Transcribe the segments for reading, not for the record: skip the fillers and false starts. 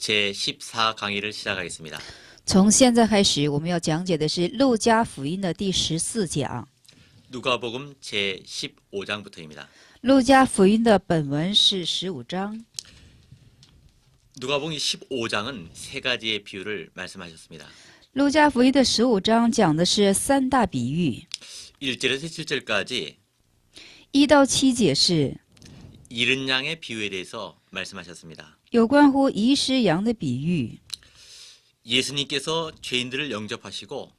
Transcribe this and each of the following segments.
제14 강의를 시작하겠습니다. 从现在开始，我们要讲解的是《路加福音》的第14讲。 누가복음 제15장부터입니다. 路加福音的本文是15章。 누가복음 15장은 세 가지의 비유를 말씀하셨습니다. 路加福音的15章讲的是三大比喻， 1절에서 7절까지 1到7节是 잃은 양의 비유에 대해서 말씀하셨습니다. 有关乎遗失羊的比喻， 예수님께서 죄인들을 영접하시고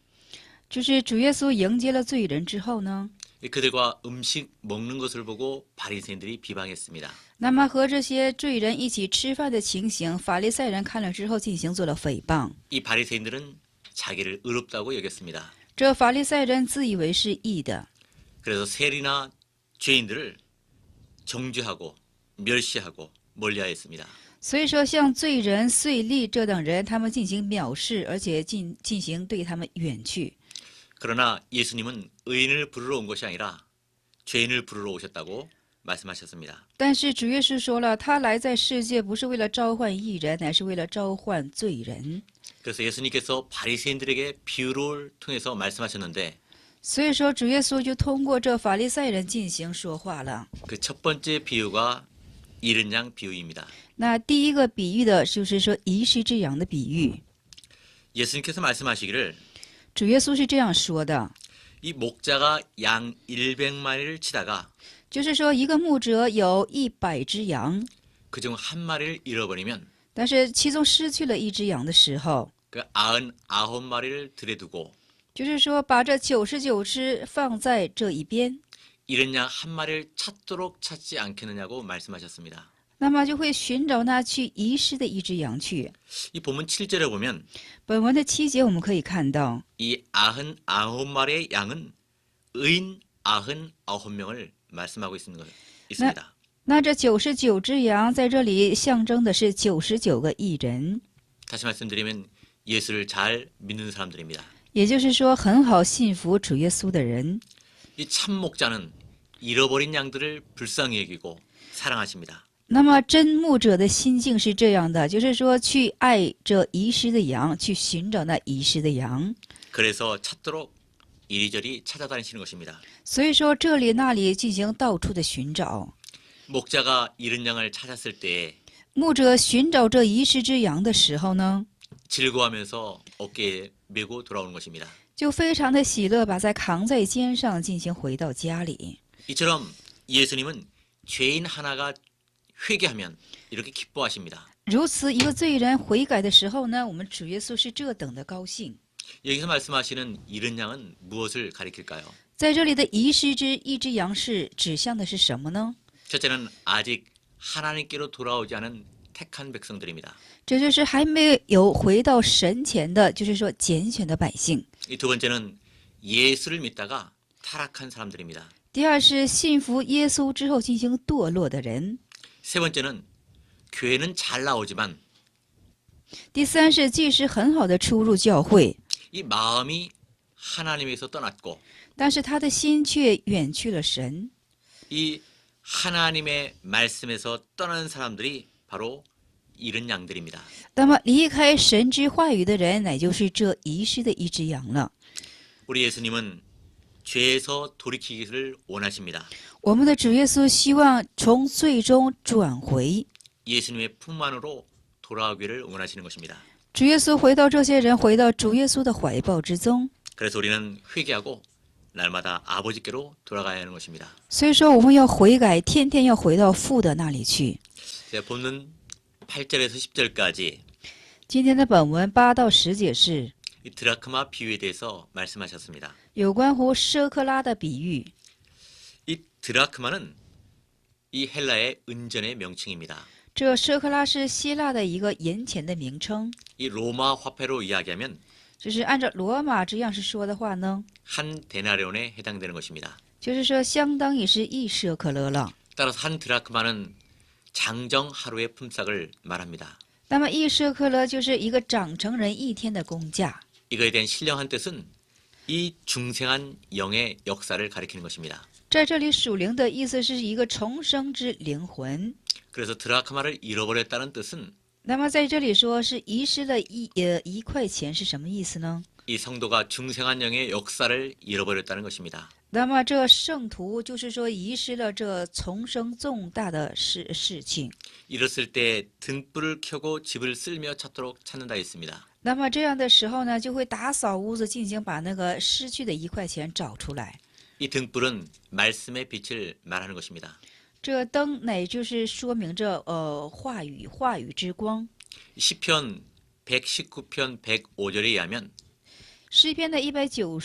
就是主耶稣迎接了罪人之后呢， 그들과 음식 먹는 것을 보고 바리새인들이 비방했습니다. 那么和这些罪人一起吃饭的情形，法利赛人看了之后进行做了诽谤。 이 바리새인들은 자기를 의롭다고 여겼습니다. 这法利赛人自以为是义的， 그래서 세리나 죄인들을 정죄하고 멸시하고 멀리하였습니다. 所以说像罪人、税吏这等人，他们进行藐视，而且进行对他们远去。 그러나 예수님은 의인을 부르러 온 것이 아니라 죄인을 부르러 오셨다고 말씀하셨습니다. 但是主耶稣说了，他来在世界不是为了召唤义人，乃是为了召唤罪人。 그래서 예수님께서 바리새인들에게 비유를 통해서 말씀하셨는데 所以说主耶稣就通过这法利赛人进行说话了。 그 첫 번째 비유가 잃은 양 비유입니다. 那第一个比喻的就是说遗失之羊的比喻。 예수님께서 말씀하시기를 主耶稣是这样说的， 이 목자가 양 100마리를 치다가 就是说一个牧者有100只羊， 그중 한 마리를 잃어버리면 但是其中失去了一只羊的时候， 그 99마리를 들여두고 就是说把这99只放在这一边， 잃은 양 한 마리를 찾도록 찾지 않겠느냐고 말씀하셨습니다. 那么就会寻找那去遗失的一只羊去。 이 본문 7절에 보면 本文的7节我们可以看到， 이 99마리의 양은 의인 99명을 말씀하고 있습니다. 那这99只羊在这里象征的是99个义人， 다시 말씀드리면 예수를 잘 믿는 사람들입니다. 也就是说很好信服主耶稣的人。 이 참 목자는 잃어버린 양들을 불쌍히 여기고 사랑하십니다. 那么真牧者的心境是这样的，就是说去爱这遗失的羊，去寻找那遗失的羊。 그래서 찾도록 이리저리 찾아다니시는 것입니다. 所以说这里那里进行到处的寻找。 목자가 잃은 양을 찾았을 때 牧者寻找这遗失之羊的时候呢， 즐거워하면서 어깨에 메고 돌아오는 것입니다. 就非常的喜乐，把它扛在肩上进行回到家里。 이처럼 예수님은 죄인 하나가 회개하면 이렇게 기뻐하십니다. 如此一个罪人悔改的时候呢，我们主耶稣是这等的高兴。 여기서 말씀하시는 잃은 양은 무엇을 가리킬까요? 在这里的遗失之一只羊是指向的是什么呢？ 첫째는 아직 하나님께로 돌아오지 않은 택한 백성들입니다. 这就是还没有回到神前的，就是说拣选的百姓。 이 두 번째는 예수를 믿다가 타락한 사람들입니다. 第二是信服耶稣之后进行堕落的人。 세 번째는 교회는 잘 나오지만 第三是即使很好的出入教会， 이 마음이 하나님에서 떠났고 但是他的心却远去了神。 이 하나님의 말씀에서 떠나는 사람들이 바로 잃은 양들입니다. 那么离开神之话语的人，乃就是这遗失的一只羊了。 우리 예수님은 죄에서 돌이키기를 원하십니다. 我们的主耶稣希望从罪中转回， 예수님의 품 안으로 돌아오기를 원하시는 것입니다. 主耶稣回到这些人，回到主耶稣的怀抱之中。 그래서 우리는 회개하고 날마다 아버지께로 돌아가야 하는 것입니다. 所以说我们要悔改，天天要回到父的那里去。 제가 본문 8절에서 10절까지 今天的本文8到10节是 이 드라크마 비유에 대해서 말씀하셨습니다. 有关乎舍克拉的比喻。 이 드라크마는 이 헬라의 은전의 명칭입니다. 这舍克拉是希腊的一个银钱的名称， 이 로마 화폐로 이야기하면 就是按照罗马这样是说的话呢， 한 데나리온에 해당되는 것입니다. 就是说相当于是1舍克勒了。 따라서 한 드라크마는 장정 하루의 품삯을 말합니다. 那么1舍克勒就是一个长成人1天的工价。 이거에 대한 신령한 뜻은 이 중생한 영의 역사를 가리키는 것입니다. 在这里属灵的意思是一个重生之灵魂。 그래서 드라크마를 잃어버렸다는 뜻은 那么在这里说是遗失了一块钱是什么意思呢？ 이 성도가 중생한 영의 역사를 잃어버렸다는 것입니다. 那么这圣徒就是说遗失了这重生重大的事情。 이랬을 때 등불을 켜고 집을 쓸며 찾도록 찾는다 했습니다. 那么这样的时候呢，就会打扫屋子，进行把那个失去的一块钱找出来。 이 등불은 말씀의 빛을 말하는 것입니다. 这灯乃就是说明着话语之光。 시편 119편 105절에 의하면 诗篇的119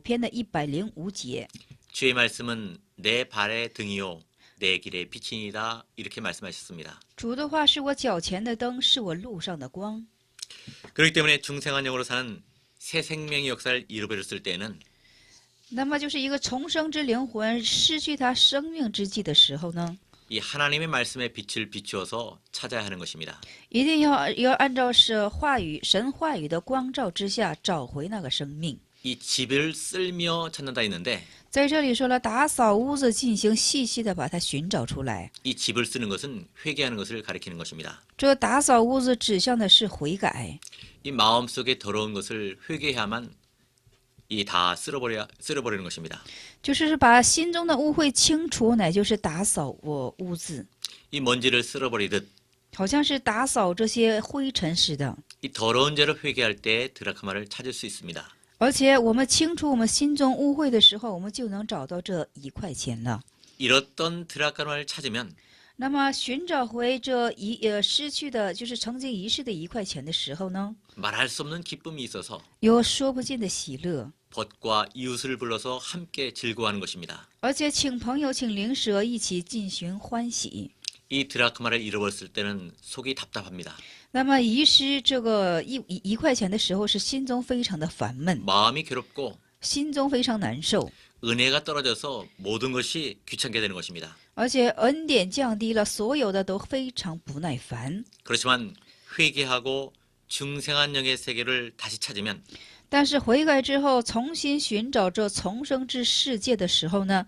篇的105节， 주의 말씀은 내 발의 등이요 내 길의 빛이니이다 이렇게 말씀하셨습니다. 主的话是我脚前的灯，是我路上的光。 그렇기 때문에 중생한 영으로 사는 새 생명의 역사를 잃어버렸을 때에는 那么就是一个重生之灵魂失去他生命之际的时候呢， 이 하나님의 말씀의 빛을 비추어서 찾아야 하는 것입니다. 一定要按照是神话语的光照之下找回那个生命。 이 집을 쓸며 찾는다 했는데 在这里说了，打扫屋子，进行细细的把它寻找出来。 이 집을 쓰는 것은 회개하는 것을 가리키는 것입니다. 这打扫屋子指向的是悔改， 이 마음속에 더러운 것을 회개해야만 이 다 쓸어버리는 것입니다. 就是把心中的污秽清除，乃就是打扫屋子， 이 먼지를 쓸어버리듯 好像是打扫这些灰尘似的。 이 더러운 죄를 회개할 때 드라크마를 찾을 수 있습니다. 而且我们清除我们心中污秽的时候，我们就能找到这一块钱了。 잃었던 드라크마를 찾으면 那么寻找回这失去的，就是曾经遗失的一块钱的时候呢， 말할 수 없는 기쁨이 있어서 有说不尽的喜乐， 벗과 이웃을 불러서 함께 즐거워하는 것입니다. 而且请朋友、请邻舍一起进行欢喜。 이 드라크마를 잃어버렸을 때는 속이 답답합니다. 那么遗失这个一块钱的时候，是心中非常的烦闷， 마음이 괴롭고 心中非常难受， 은혜가 떨어져서 모든 것이 귀찮게 되는 것입니다. 而且恩典降低了，所有的都非常不耐烦。 그렇지만 회개하고 중생한 영의 세계를 다시 찾으면 但是悔改之后，重新寻找这重生之世界的时候呢，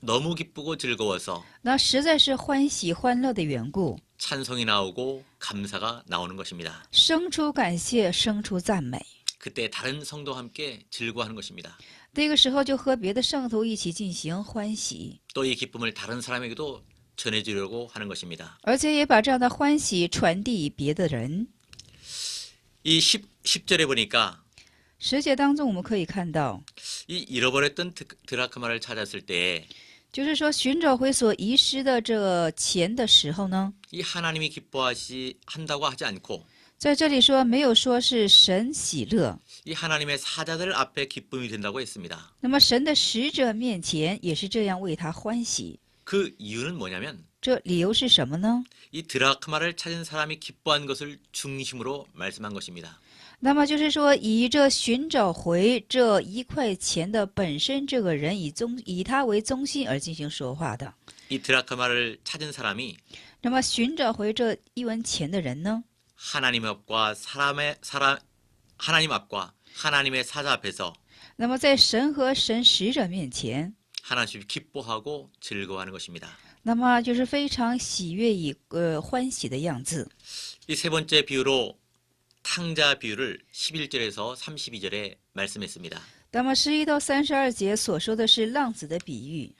너무 기쁘고 즐거워서 那实在是欢喜欢乐的缘故， 찬송이 나오고 감사가 나오는 것입니다. 生出感谢，生出赞美。 그때 다른 성도와 함께 즐거워하는 것입니다. 那个时候就和别的圣徒一起进行欢喜， 또 이 기쁨을 다른 사람에게도 전해주려고 하는 것입니다. 而且也把这样的欢喜传递别的人。 이 10절에 보니까 10节当中我们可以看到， 이 잃어버렸던 드라크마를 찾았을 때 就是说寻找回所遗失的这钱的时候呢， 이 하나님이 기뻐한다고 하지 않고 在这里说没有说是神喜乐， 이 하나님의 사자들 앞에 기쁨이 된다고 했습니다. 那么神的使者面前也是这样为他欢喜。 그 이유는 뭐냐면 这理由是什么呢？ 이 드라크마를 찾은 사람이 기뻐한 것을 중심으로 말씀한 것입니다. 那么就是说，以这寻找回这一块钱的本身这个人以他为中心而进行说话的。 이 드라크마를 찾은 사람이 那么寻找回这一文钱的人呢？ 하나님 앞과 하나님 앞과 하나님의 사자 앞에서 那么在神和神使者面前， 하나님 기뻐하고 즐거워하는 것입니다. 那么就是非常喜悦欢喜的样子。 이 세 번째 비유로 탕자 비유를 11절에서 32절에 말씀했습니다. 那么11到32节所说的是浪子的比喻。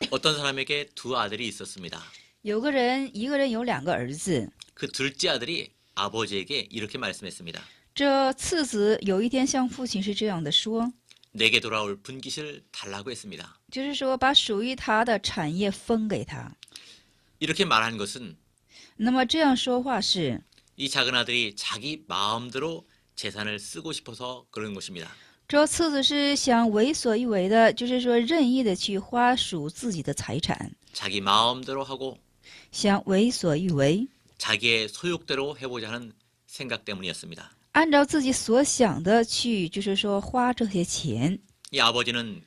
어떤 사람에게 두 아들이 있었습니다. 一个人有2个儿子， 그 둘째 아들이 아버지에게 이렇게 말씀했습니다. 这次子有一天向父亲是这样的说， 내게 돌아올 분깃을 달라고 했습니다. 就是说把属于他的产业分给他。 이렇게 말한 것은 那么这样说话是， 이 작은 아들이 자기 마음대로 재산을 쓰고 싶어서 그런 것입니다. 这次子是想为所欲为的，就是说任意的去花属自己的财产， 자기 마음대로 하고 想为所欲为， 자기의 소욕대로 해보자 하는 생각 때문이었습니다. 按照自己所想的去，就是说花这些钱。 이 아버지는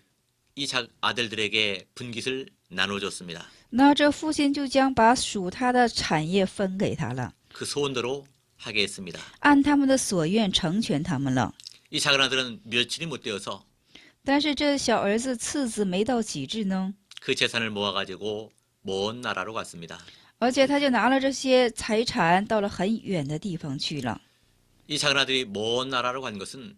이 아들들에게 분깃을 나눠줬습니다. 那这父亲就将把属他的产业分给他了， 그 소원대로 하게 했습니다. 按他们的所愿成全他们了。 이 작은 아들은 며칠이 못 되어서 但是这小儿子次子没到几日呢， 그 재산을 모아가지고 먼 나라로 갔습니다. 而且他就拿了这些财产到了很远的地方去了。 이 작은 아들이 먼 나라로 간 것은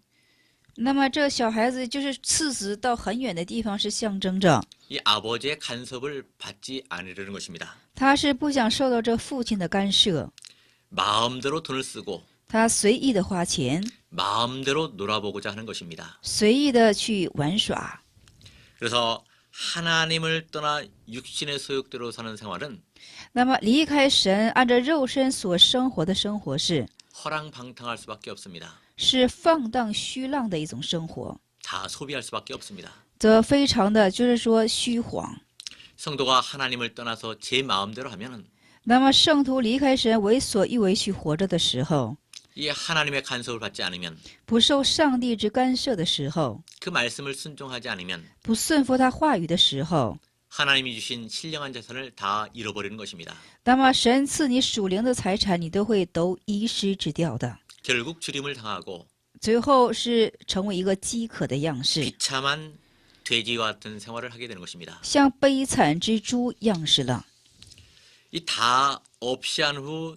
那么这小孩子就是赐死到很远的地方，是象征着 이 아버지의 간섭을 받지 않으려는 것입니다. 他是不想受到这父亲的干涉， 마음대로 돈을 쓰고 他随意的花钱， 마음대로 놀아보고자 하는 것입니다. 随意的去玩耍。 그래서 하나님을 떠나 육신의 소욕대로 사는 생활은 那么离开神，按照肉身所生活的生活是 허랑방탕할 수밖에 없습니다. 是放荡虚浪的一种生活， 다 소비할 수밖에 없습니다. 则非常的就是说虚晃。 성도가 하나님을 떠나서 제 마음대로 하면은 那么圣徒离开神，为所欲为去活着的时候， 이 하나님의 간섭을 받지 않으면 不受上帝之干涉的时候， 그 말씀을 순종하지 않으면 不顺服他话语的时候， 하나님이 주신 신령한 자산을 다 잃어버리는 것입니다. 那么神赐你属灵的财产，你都遗失之掉的， 결국 주림을 당하고 最后是成为一个饥渴的样式， 비참한 돼지와 같은 생활을 하게 되는 것입니다. 像悲惨之猪样式了。 이 다 없이 한 후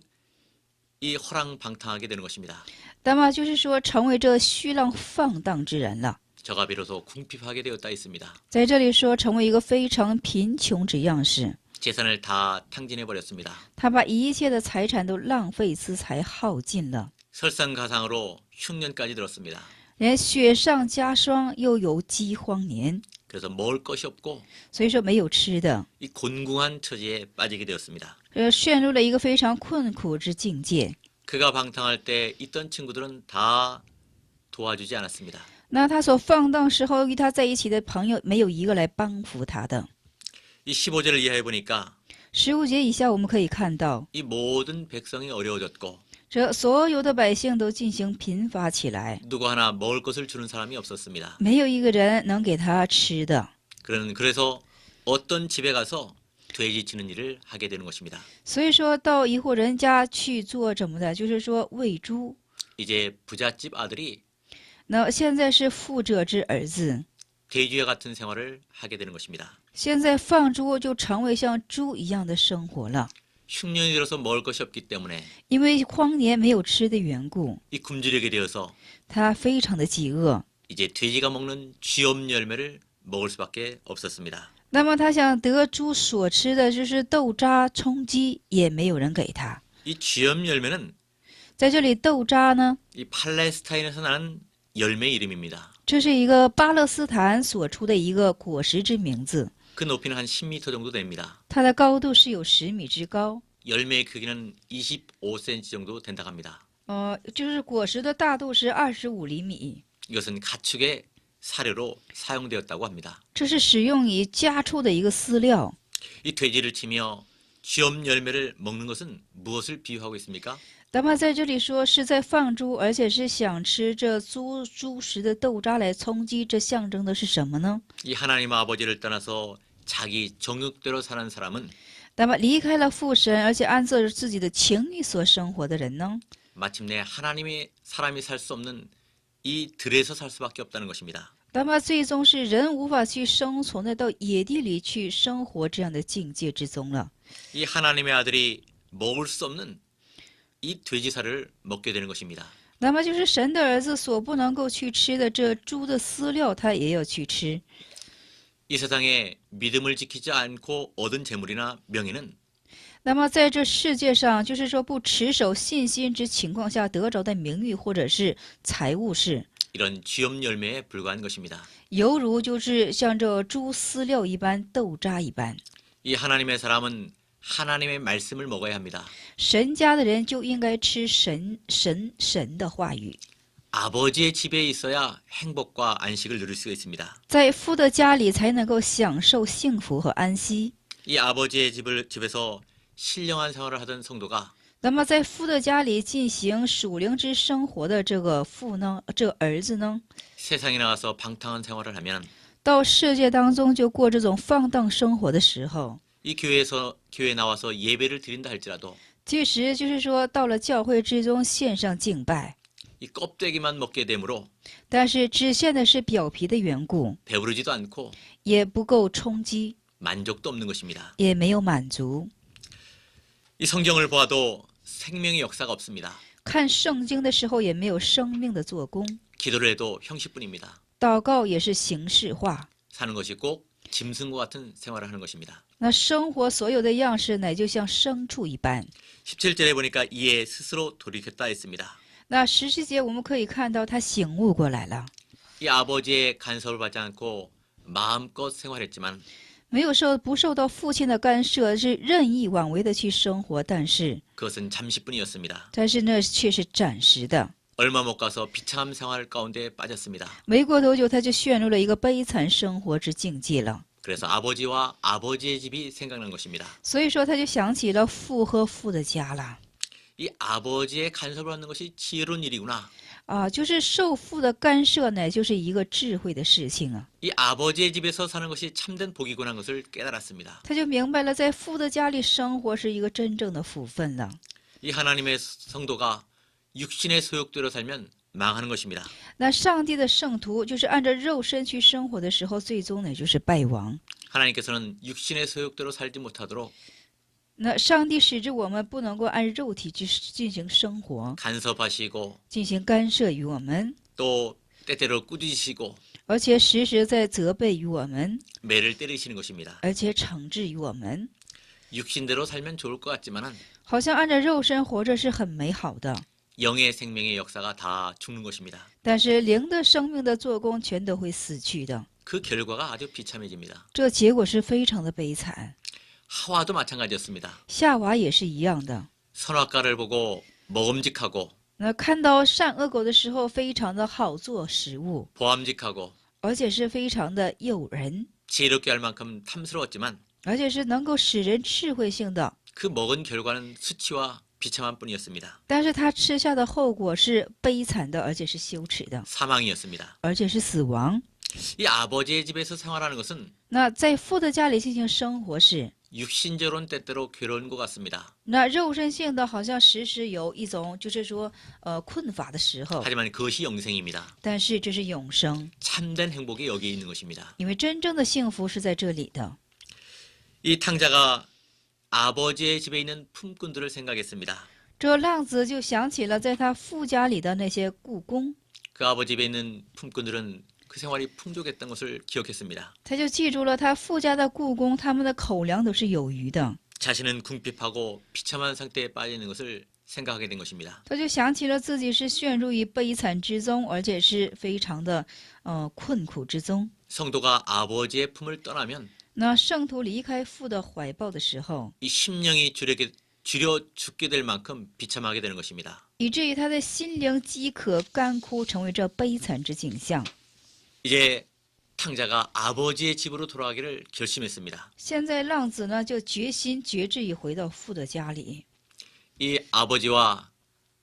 이 허랑방탕하게 되는 것입니다. 那么就是说，成为这虚浪放荡之人了。 저가 비로소 궁핍하게 되었다 있습니다. 在这里说，成为一个非常贫穷之样式， 재산을 다 탕진해 버렸습니다. 他把一切的财产都浪费资财耗尽了， 설상가상으로 흉년까지 들었습니다. 连雪上加霜，又有饥荒年， 그래서 먹을 것이 없고 所以说没有吃的， 이 곤궁한 처지에 빠지게 되었습니다. 陷入了一个非常困苦之境界。 그가 방탕할 때 있던 친구들은 다 도와주지 않았습니다. 那他所放荡时候与他在一起的朋友，没有一个来帮扶他的。 이 15절을 이해해 보니까 15节以下我们可以看到， 이 모든 백성이 어려워졌고 这所有的百姓都进行贫乏起来， 누구 하나 먹을 것을 주는 사람이 없었습니다. 没有一个人能给他吃的。 그래서 어떤 집에 가서 돼지 치는 일을 하게 되는 것입니다. 所以说到一户人家去做怎么的，就是说喂猪。 이제 부잣집 아들이 那现在是富者之儿子， 돼지와 같은 생활을 하게 되는 것입니다. 现在放猪就成为像猪一样的生活了， 흉년이 들어서 먹을 것이 없기 때문에 因为荒年没有吃的缘故， 이 굶주리게 되어서 他非常的饥饿。 이제 돼지가 먹는 쥐엄 열매를 먹을 수밖에 없었습니다. 那么他想得猪所吃的就是豆渣充饥，也没有人给他。 이 쥐엄 열매는 在这里豆渣呢， 이 팔레스타인에서 나는 열매 이름입니다. 这是一个巴勒斯坦所出的一个果实之名字， 그 높이는 한 10m 정도 됩니다. 它的高度是有10米之高。 열매의 크기는 25cm 정도 된다고 합니다. 就是果实的大度是25厘米， 이것은 가축의 사료로 사용되었다고 합니다. 这是使用于家畜的一个饲料。 이 돼지를 치며 쥐엄 열매를 먹는 것은 무엇을 비유하고 있습니까? 那么在这里说是在放猪，而且是想吃这猪食的豆渣来充饥，这象征的是什么呢？ 이 하나님 아버지를 떠나서 자기 정욕대로 사는 사람은 那么离开了父神，而且按照自己的情欲所生活的人呢？ 마침내 하나님의 사람이 살 수 없는 이 들에서 살 수밖에 없다는 것입니다. 那么最终是人无法去生存的，到野地里去生活这样的境界之中了。 이 하나님의 아들이 먹을 수 없는 이 돼지살을 먹게 되는 것입니다. 那么就是神的儿子所不能够去吃的这猪的饲料，他也要去吃。 이 세상에 믿음을 지키지 않고 얻은 재물이나 명예는 那么在这世界上，就是说不持守信心之情况下得着的名誉或者是财物是， 이런 쥐엄 열매에 불과한 것입니다. 犹如就是像这猪饲料一般、豆渣一般。 이 하나님의 사람은 하나님의 말씀을 먹어야 합니다. 神家的人就应该吃神的话语， 아버지의 집에 있어야 행복과 안식을 누릴 수가 있습니다. 在父的家里才能够享受幸福和安息。 이 아버지의 집에서 신령한 생활을 하던 성도가 那么在父的家里进行属灵之生活的这个父呢，这个儿子呢， 세상에 나가서 방탕한 생활을 하면 到世界当中就过这种放荡生活的时候， 이 교회에 나와서 예배를 드린다 할지라도 即使就是说到了教会之中献上敬拜， 이 껍데기만 먹게 되므로 但是只献的是表皮的缘故， 배부르지도 않고 也不够充饥， 만족도 없는 것입니다. 也没有满足。이 성경을 보아도 생명의 역사가 없습니다. 看圣经的时候也没有生命的做工， 기도를 해도 형식뿐입니다. 祷告也是形式化。 사는 것이 꼭 짐승과 같은 생활을 하는 것입니다. 那生活所有的样式乃就像牲畜一般。 17절에 보니까 이에 스스로 돌이켰다 했습니다. 那17节我们可以看到他醒悟过来了， 이 아버지의 간섭을 받지 않고 마음껏 생활했지만 没有不受到父亲的干涉，是任意妄为的去生活，但是 그것은 잠시뿐이었습니다. 那却是暂时的。 얼마 못 가서 비참한 생활 가운데 빠졌습니다. 没过多久，他就陷入了一个悲惨生活之境界了。 그래서 아버지와 아버지의 집이 생각난 것입니다. 所以说，他就想起了父和父的家了。 이 아버지의 간섭을 받는 것이 지혜로운 일이구나. 就是受父的干涉呢，就是一个智慧的事情啊。 이 아버지의 집에서 사는 것이 참된 복이구나 하는 것을 깨달았습니다. 他就明白了，在父的家里生活是一个真正的福分了。 이 하나님의 성도가 육신의 소욕대로 살면 망하는 것입니다. 那上帝的圣徒就是按照肉身去生活的时候，最终呢就是败亡。 하나님께서는 육신의 소욕대로 살지 못하도록 那上帝使之我们不能够按肉体去进行生活， 간섭하시고 进行干涉于我们， 또 때때로 꾸짖으시고 而且时时在责备于我们， 매를 때리시는 것입니다. 而且惩治于我们。 육신대로 살면 좋을 것 같지만은 好像按照肉身活着是很美好的， 영의 생명의 역사가 다 죽는 것입니다. 但是灵的生命的做工全都会死去的， 그 결과가 아주 비참해집니다. 这结果是非常的悲惨。 하와도 마찬가지였습니다. 夏娃也是一样的。 선악과를 보고 먹음직하고 那看到善恶果的时候，非常的好做食物， 보암직하고 而且是非常的诱人， 지혜롭게 할 만큼 탐스러웠지만 而且是能够使人智慧性的。 그 먹은 결과는 수치와 비참한 뿐이었습니다. 但是他吃下的后果是悲惨的，而且是羞耻的， 사망이었습니다. 而且是死亡。 이 아버지의 집에서 생활하는 것은 那在父的家里进行生活是， 육신적으로는 때때로 괴로운 것 같습니다. 那肉身性的好像时时有一种就是说困乏的时候， 하지만 그것이 영생입니다. 但是这是永生， 참된 행복이 여기에 있는 것입니다. 因为真正的幸福是在这里的。 이 탕자가 아버지의 집에 있는 품꾼들을 생각했습니다. 这浪子就想起了在他父家里的那些雇工， 그 아버지 집에 있는 품꾼들은 그 생활이 풍족했던 것을 기억했습니다. 他就记住了他父家的雇工，他们的口粮都是有余的。 자신은 궁핍하고 비참한 상태에 빠져 있는 것을 생각하게 된 것입니다. 他就想起了自己是陷入于悲惨之中，而且是非常的困苦之中。 성도가 아버지의 품을 떠나면 那圣徒离开父的怀抱的时候， 이 심령이 줄여 죽게 될 만큼 비참하게 되는 것입니다. 以至于他的心灵饥渴干枯，成为这悲惨之景象。 이제 탕자가 아버지의 집으로 돌아가기를 결심했습니다. 现在浪子呢，就决心决志于回到父的家里。 이 아버지와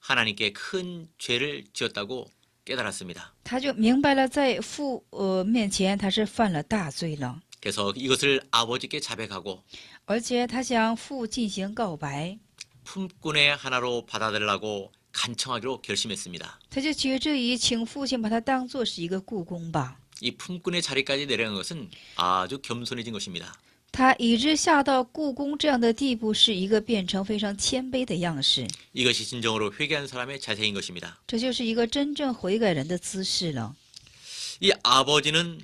하나님께 큰 죄를 지었다고 깨달았습니다. 他就明白了，在父面前他是犯了大罪了， 그래서 이것을 아버지께 자백하고 而且他向父进行告白， 품꾼의 하나로 받아들이려고 간청하기로 결심했습니다. 他就决志于请父亲把他当作是一个雇工吧。 이 품꾼의 자리까지 내려간 것은 아주 겸손해진 것입니다. 他以致下到雇工这样的地步，是一个变成非常谦卑的样式。 이것이 진정으로 회개한 사람의 자세인 것입니다. 这就是一个真正悔改人的姿势了。 이 아버지는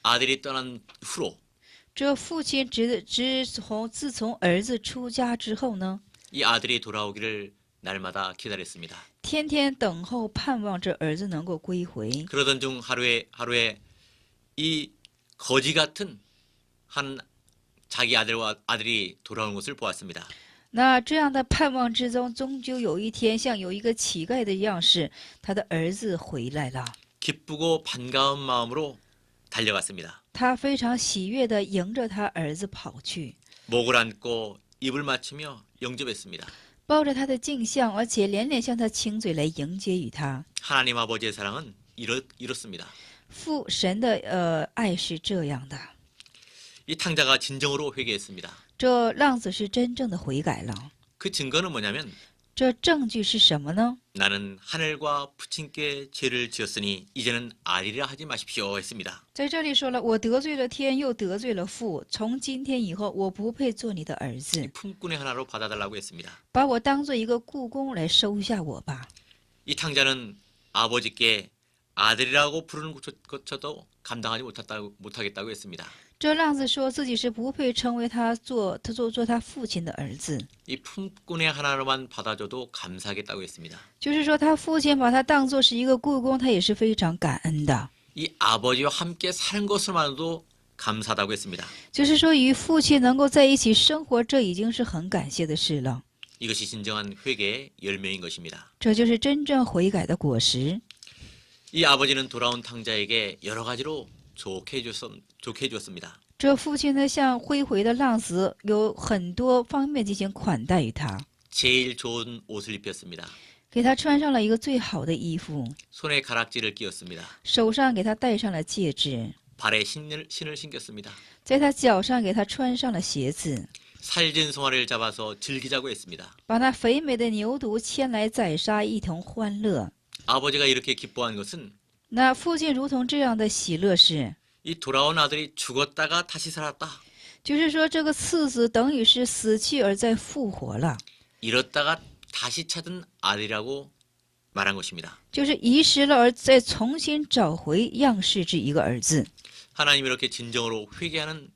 아들이 떠난 후로 这父亲自从儿子出家之后呢， 이 아들이 돌아오기를 날마다 기다렸습니다. 天天等候盼望这儿子能够归回。 그러던 중 하루에 이 거지 같은 한 자기 아들이 돌아오는 것을 보았습니다. 那这样的盼望之中，终究有一天，像有一个乞丐的样式，他的儿子回来了。 기쁘고 반가운 마음으로 달려갔습니다. 他非常喜悦地迎着他儿子跑去， 목을 안고 입을 맞추며 영접했습니다. 抱着他的镜像，而且连连向他亲嘴来迎接与他。 하나님 아버지의 사랑은 이렇습니다. 父神的爱是这样的。 이 탕자가 진정으로 회개했습니다. 这浪子是真正的悔改了。 그 증거는 뭐냐면 这证据是什么呢？ 나는 하늘과 부친께 죄를 지었으니 이제는 아리라 하지 마십시오 했습니다. 在这里说了，我得罪了天，又得罪了父，从今天以后，我不配做你的儿 이 子， 품꾼의 하나로 받아달라고 했습니다. 把我当做一个雇工来收下我吧。 이 탕자는 아버지께 아들이라고 부르는 것조차도 감당하지 못하겠다고 했습니다. 这浪子说自己是不配成为他做他父亲的儿子， 이 품꾼의 하나로만 받아줘도 감사하겠다고 했습니다. 就是说他父亲把他当做是一个雇工，他也是非常感恩的， 이 아버지와 함께 사는 것으로만도 감사하다고 했습니다. 就是说与父亲能够在一起生活，这已经是很感谢的事了。 이것이 진정한 회개의 열매인 것입니다. 这就是真正悔改的果实。 이 아버지는 돌아온 탕자에게 여러 가지로 좋게 해주었습니다. 这父亲呢，向归回的浪子有很多方面进行款待于他， 제일 좋은 옷을 입혔습니다. 给他穿上了一个最好的衣服， 손에 가락지를 끼웠습니다. 手上给他戴上了戒指， 발에 신을 신겼습니다. 在他脚上给他穿上了鞋子， 살진 송아리를 잡아서 즐기자고 했습니다. 把那肥美的牛犊牵来宰杀，一同欢乐。 아버지가 이렇게 기뻐한 것은 那父亲如同这样的喜乐是， 이 돌아온 아들이 죽었다가 다시 살았다. 就是说这个次子等于是死去而再复活了， 잃었다가 다시 찾은 아들이라고 말한 것입니다. 就是遗失了而再重新找回样式之一个儿子。 하나님 이렇게 진정으로 회개하는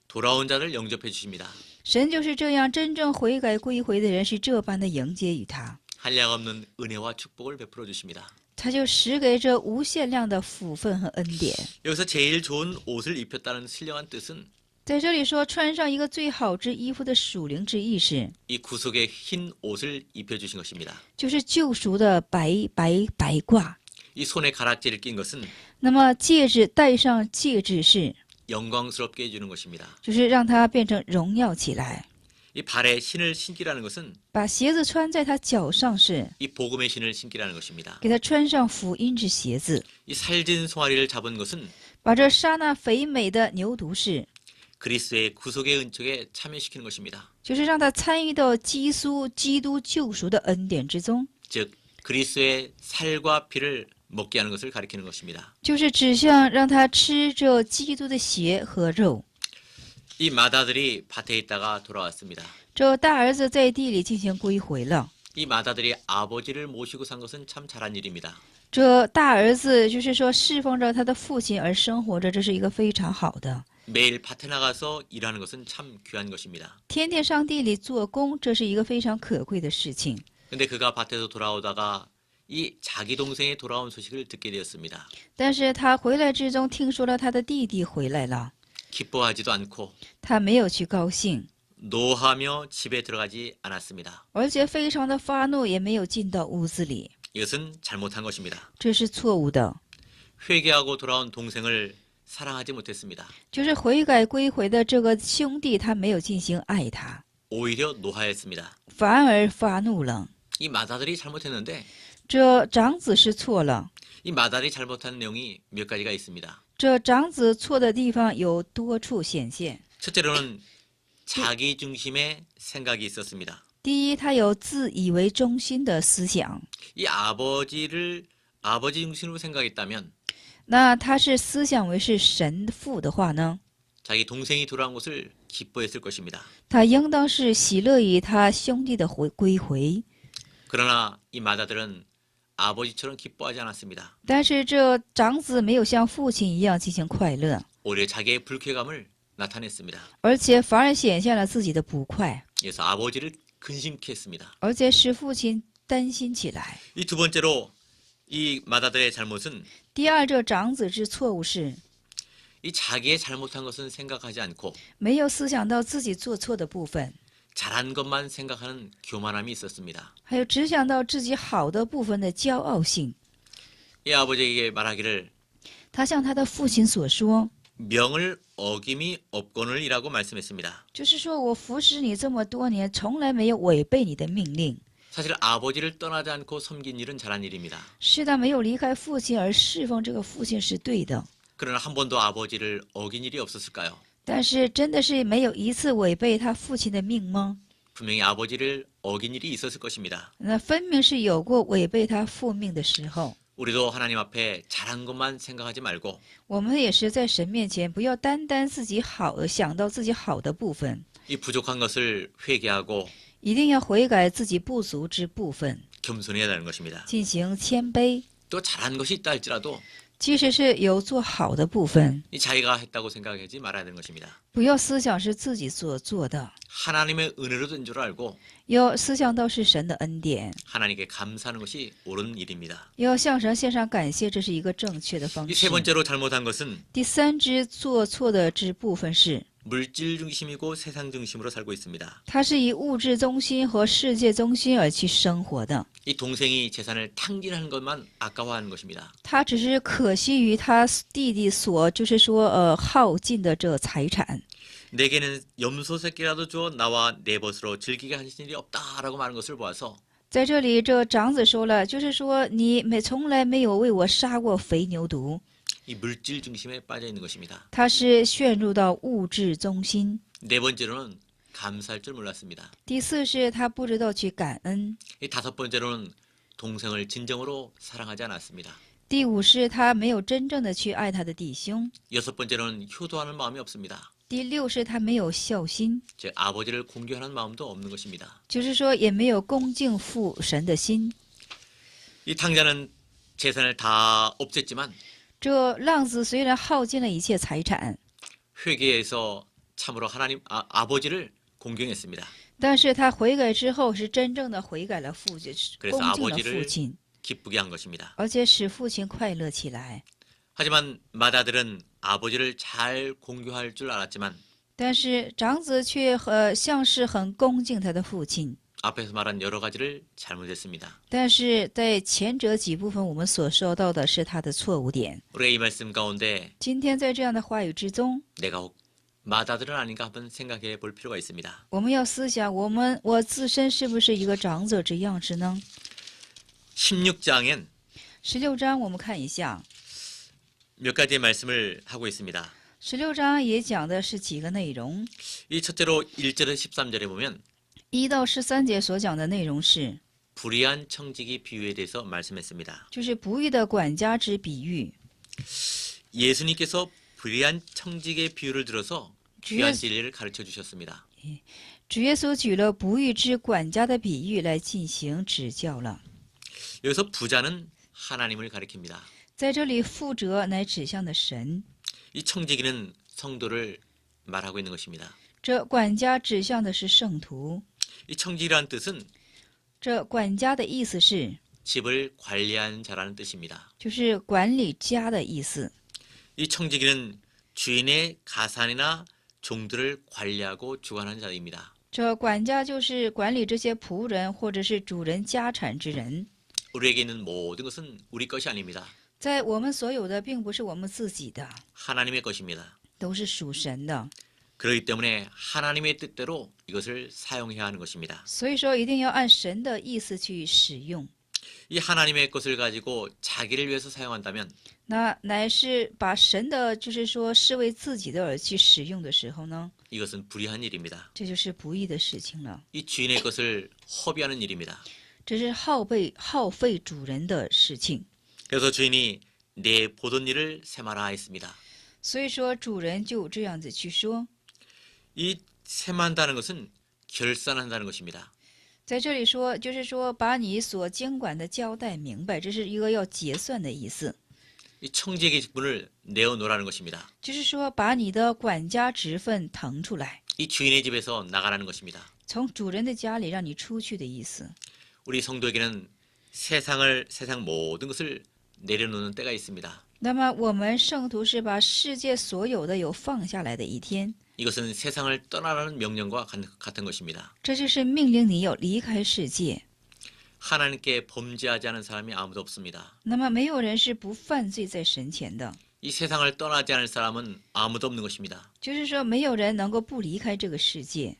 돌아온 자를 영접해 주십니다. 神就是这样，真正悔改归回的人是这般的迎接于他， 한량없는 은혜와 축복을 베풀어 주십니다. 他就施给这无限量的福分和恩典。 여기서 제일 좋은 옷을 입혔다는 신령한 뜻은 在这里说穿上一个最好之衣服的属灵之意是， 이 구속의 흰 옷을 입혀 주신 것입니다. 就是救赎的白褂。 이 손에 가락지를 낀 것은 那么戒指戴上戒指是， 영광스럽게 해주는 것입니다. 就是让它变成荣耀起来。 이 발에 신을 신기라는 것은 把鞋子穿在他脚上是， 이 복음의 신을 신기라는 것입니다. 给他穿上福音之鞋子。 이 살진 송아리를 잡은 것은 把这杀那肥美的牛犊是， 그리스도의 구속의 은총에 참여시키는 것입니다. 就是让他参与到基督救赎的恩典之中， 즉 그리스도의 살과 피를 먹게 하는 것을 가리키는 것입니다. 就是指向让他吃这基督的血和肉。 이 맏아들이 밭에 있다가 돌아왔습니다. 这大儿子在地里进行归回了。 이 맏아들이 아버지를 모시고 산 것은 참 잘한 일입니다. 这大儿子就是说侍奉着他的父亲而生活着，这是一个非常好的。 매일 밭에 나가서 일하는 것은 참 귀한 것입니다. 天天上地里做工，这是一个非常可贵的事情。 근데 그가 밭에서 돌아오다가 이 자기 동생이 돌아온 소식을 듣게 되었습니다. 但是他回来之中，听说了他的弟弟回来了， 기뻐하지도 않고 他没有去高兴， 노하며 집에 들어가지 않았습니다. 而且非常的发怒，也没有进到屋子里， 이것은 잘못한 것입니다. 这是错误的。 회개하고 돌아온 동생을 사랑하지 못했습니다. 就是悔改归回的这个兄弟，他没有进行爱他， 오히려 노하였습니다. 反而发怒了。 이 맏아들이 잘못했는데 这长子是错了， 이 맏아들이 잘못한 내용이 몇 가지가 있습니다. 这长子错的地方有多处显现。 첫째로는 자기 중심의 생각이 있었습니다. 第一，他有自以为中心的思想， 이 아버지를 아버지 중심으로 생각했다면 那他是思想为是神父的话呢， 자기 동생이 돌아온 것을 기뻐했을 것입니다. 他应当是喜乐于他兄弟的归回。 그러나 이 맏아들은 아버지처럼 기뻐하지 않았습니다. 但是这长子没有像父亲一样进行快乐， 오히려 자기의 불쾌감을 나타냈습니다. 而且反而显现了自己的不快， 그래서 아버지를 근심케 했습니다. 而且使父亲担心起来。 이 두 번째로 이 맏아들의 잘못은 第二，这长子之错误是 이 자기의 잘못한 것은 생각하지 않고 没有思想到自己做错的部分， 잘한 것만 생각하는 교만함이 있었습니다. 还有只想到自己好的部分的骄傲性。 이 아버지에게 말하기를 他向他的父亲所说， 명을 어김이 없거늘이라고 말씀했습니다. 就是说我服侍你这么多年，从来没有违背你的命令。 사실 아버지를 떠나지 않고 섬긴 일은 잘한 일입니다. 是的，没有离开父亲而侍奉这个父亲是对的， 그러나 한 번도 아버지를 어긴 일이 없었을까요? 但是真的是没有一次违背他父亲的命吗？ 분명히 아버지를 어긴 일이 있었을 것입니다. 那分明是有过违背他父命的时候。 우리도 하나님 앞에 잘한 것만 생각하지 말고 我们也是在神面前，不要单单自己好，想到自己好的部分， 이 부족한 것을 회개하고 一定要悔改自己不足之部分， 겸손해야 하는 것입니다. 进行谦卑。 또 잘한 것이 있다 할지라도 即使是有做好的部分， 이 자기가 했다고 생각하지 말아야 되는 것입니다. 不要思想是自己所做的， 하나님의 은혜로 된 줄 알고 要思想到是神的恩典， 하나님께 감사하는 것이 옳은 일입니다. 要向神献上感谢，这是一个正确的方 이 式 세 。 번째로 잘못한 것은 第三支做错的之部分是， 물질 중심이고 세상 중심으로 살고 있습니다. 他是以物质中心和世界中心而去生活的， 이 동생이 재산을 탕진하는 것만 아까워하는 것입니다. 他只是可惜于他弟弟所就是说耗尽的这财产。 내게는 염소 새끼라도 주어 나와 내 벗으로 즐기게 하신 일이 없다라고 말하는 것을 보아서 在这里，这长子说了，就是说你从来没有为我杀过肥牛犊， 이 물질 중심에 빠져 있는 것입니다. 他是陷入到物质中心。 네 번째로는 감사할 줄 몰랐습니다. 第四是他不知道去感恩。 이 다섯 번째로는 동생을 진정으로 사랑하지 않았습니다. 第五是他没有真正的去爱他的弟兄。 여섯 번째로는 효도하는 마음이 없습니다. 第六是他没有孝心， 즉 아버지를 공경하는 마음도 없는 것입니다. 就是说也没有恭敬父神的心。 이 탕자는 재산을 다 없앴지만 这浪子虽然耗尽了一切财产， 회개해서 참으로 하나님 아버지를 공경했습니다. 但是他悔改之后是真正的悔改了父亲， 그래서 恭敬了父 아버지를 亲， 기쁘게 한 것입니다. 而且使父亲快乐起来。 하지만 맏아들은 아버지를 잘 공경할 줄 알았지만 但是长子却像是很恭敬他的父亲， 앞에서 말한 여러 가지를 잘못했습니다. 但是在前者几部分我们所说到的是他的错误点。 우리가 이 말씀 가운데 今天在这样的话语之中， 내가 혹 맏아들은 아닌가 한번 생각해 볼 필요가 있습니다. 我们要思想我自身是不是一个长子之样式呢？ 16장엔 16章我们看一下， 몇 가지의 말씀을 하고 있습니다. 16章也讲的是几个内容。 이 첫째로 1절에서 13절에 보면 1到13节所讲的内容是， 불의한 청지기 비유에 대해서 말씀했습니다. 就是不义的管家之比喻。 예수님께서 불의한 청지기의 비유를 들어서 귀한 주여- 진리를 가르쳐 주셨습니다. 主耶稣举了不义之管家的比喻来进行指教了。 여기서 부자는 하나님을 가리킵니다. 在这里，富者乃指向的神， 이 청지기는 성도를 말하고 있는 것입니다. 这管家指向的是圣徒。 이 청지기라는 뜻은 这管家的意思是， 집을 관리하는 자라는 뜻입니다. 就是管理家的意思。 이 청지기는 주인의 가산이나 종들을 관리하고 주관하는 자입니다. 这管家就是管理这些仆人或者是主人家产之人。 우리에게 있는 모든 것은 우리 것이 아닙니다. 在我们所有的，并不是我们自己的， 하나님의 것입니다. 都是属神的。 그렇기 때문에 하나님의 뜻대로 이것을 사용해야 하는 것입니다. 所以说，一定要按神的意思去使用。 이 하나님의 것을 가지고 자기를 위해서 사용한다면 那乃是把神的，就是说视为自己的而去使用的时候呢， 이것은 불의한 일입니다. 这就是不义的事情了。 이 주인의 것을 허비하는 일입니다. 这是耗费主人的事情。 그래서 주인이 내 보던 일을 세마라 했습니다. 所以说，主人就这样子去说， 이 세만다는 것은 결산한다는 것입니다. 在这里说，就是说把你所经管的交代明白，这是一个要结算的意思。 이 청지의 직분을 내어놓으라는 것입니다. 就是说把你的管家职分腾出来， 이 주인의 집에서 나가라는 것입니다. 从主人的家里让你出去的意思。 우리 성도에게는 세상 모든 것을 내려놓는 때가 있습니다. 那么我们圣徒是把世界所有的有放下来的一天， 이것은 세상을 떠나라는 명령과 같은 것입니다. 这就是命令你要离开世界。 하나님께 범죄하지 않은 사람이 아무도 없습니다. 那么没有人是不犯罪在神前的， 이 세상을 떠나지 않을 사람은 아무도 없는 것입니다. 就是说没有人能够不离开这个世界。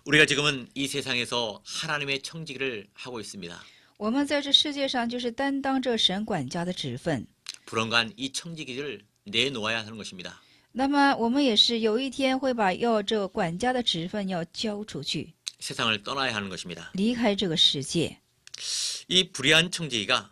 우리가 지금은 이 세상에서 하나님의 청지기를 하고 있습니다. 我们在这世界上就是担当着神管家的职分。 불언간 이 청지기를 내놓아야 하는 것입니다. 那么我们也是有一天会把要这管家的职分要交出去。 세상을 떠나야 하는 것입니다. 离开这个世界。 이 불의한 청지기가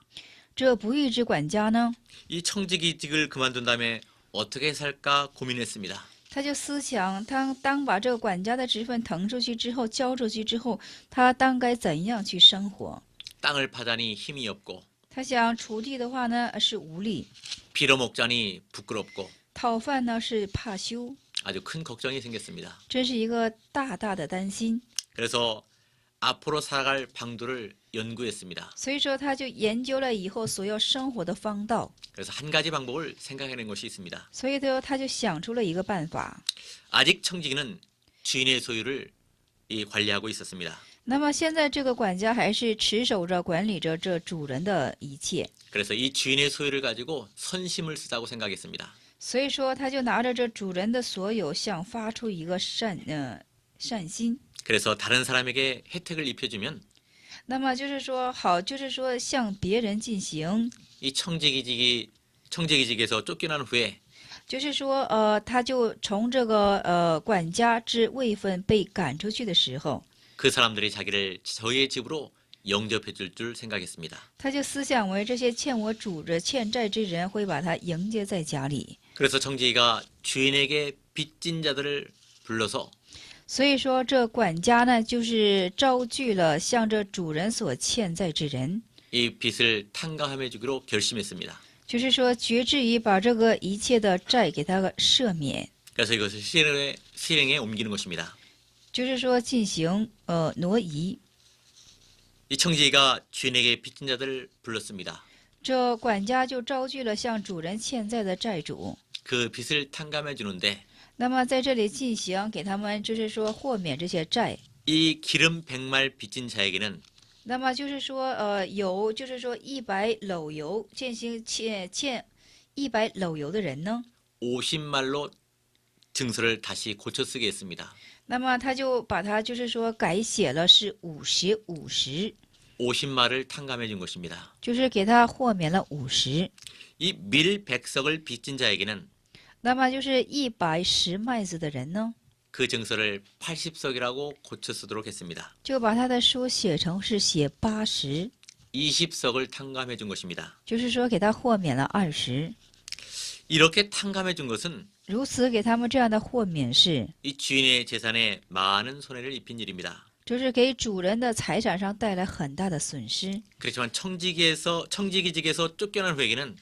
这不义之管家呢， 이 청지기직을 그만둔 다음에 어떻게 살까 고민했습니다. 他就思想，他当把这个管家的职分腾出去之后，交出去之后，他当该怎样去生活？ 땅을 파자니 힘이 없고 他想锄地的话呢是无力， 빌어먹자니 부끄럽고 讨饭呢是怕羞， 아주 큰 걱정이 생겼습니다. 这是一个大大的担心。 그래서 앞으로 살아갈 방도를 연구했습니다. 所以说，他就研究了以后所要生活的方道。 그래서 한 가지 방법을 생각해낸 것이 있습니다. 所以呢，他就想出了一个办法。 아직 청지기는 주인의 소유를 관리하고 있었습니다. 那么现在这个管家还是持守着、管理着这主人的一切， 그래서 이 주인의 소유를 가지고 선심을 쓰자고 생각했습니다. 所以说他就拿着这主人的所有，想发出一个善心。 그래서 다른 사람에게 혜택을 입혀주면 那么就是说好，就是说向别人进行， 이 청지기직에서 쫓겨난 후에 就是说他就从这个管家之位分被赶出去的时候， 그 사람들이 자기를 저희의 집으로 영접해 줄 생각했습니다. 他就思想为这些欠我欠债之人会把他迎接在家里。 그래서 청지기가 주인에게 빚진 자들을 불러서 所以说，这管家呢，就是招聚了向这主人所欠债之人， 이 빚을 탕감해 주기로 결심했습니다. 就是说决志于把这个一切的债给他赦免， 그래서 이것을 실행에 옮기는 것입니다. 就是说进行挪移。 이 청지기가 주인에게 빚진 자들을 불렀습니다. 这管家就招聚了向主人欠债的债主， 그 빚을 탕감해 주는데 那么在这里进行给他们，就是说豁免这些债。 이 기름 100말 빚진 자에게는 那么就是说有就是说100篓油进行欠100篓油的人呢， 50말로 증서를 다시 고쳐 쓰게 했습니다. 那么他就把它就是说改写了是50， 50말을 탕감해 준 것입니다. 就是给他豁免了50。 이 밀 100석을 빚진 자에게는 那么就是110麦子的人呢， 그 증서를 80석이라고 고쳐 쓰도록 했습니다. 就把他的书写成是写80， 20석을 탕감해 준 것입니다. 就是说给他豁免了20。 이렇게 탕감해 준 것은 如此给他们这样的豁免是， 이 주인의 재산에 많은 손해를 입힌 일입니다. 就是给主人的财产上带来很大的损失。 그렇지만 청지기직에서 쫓겨난 후에는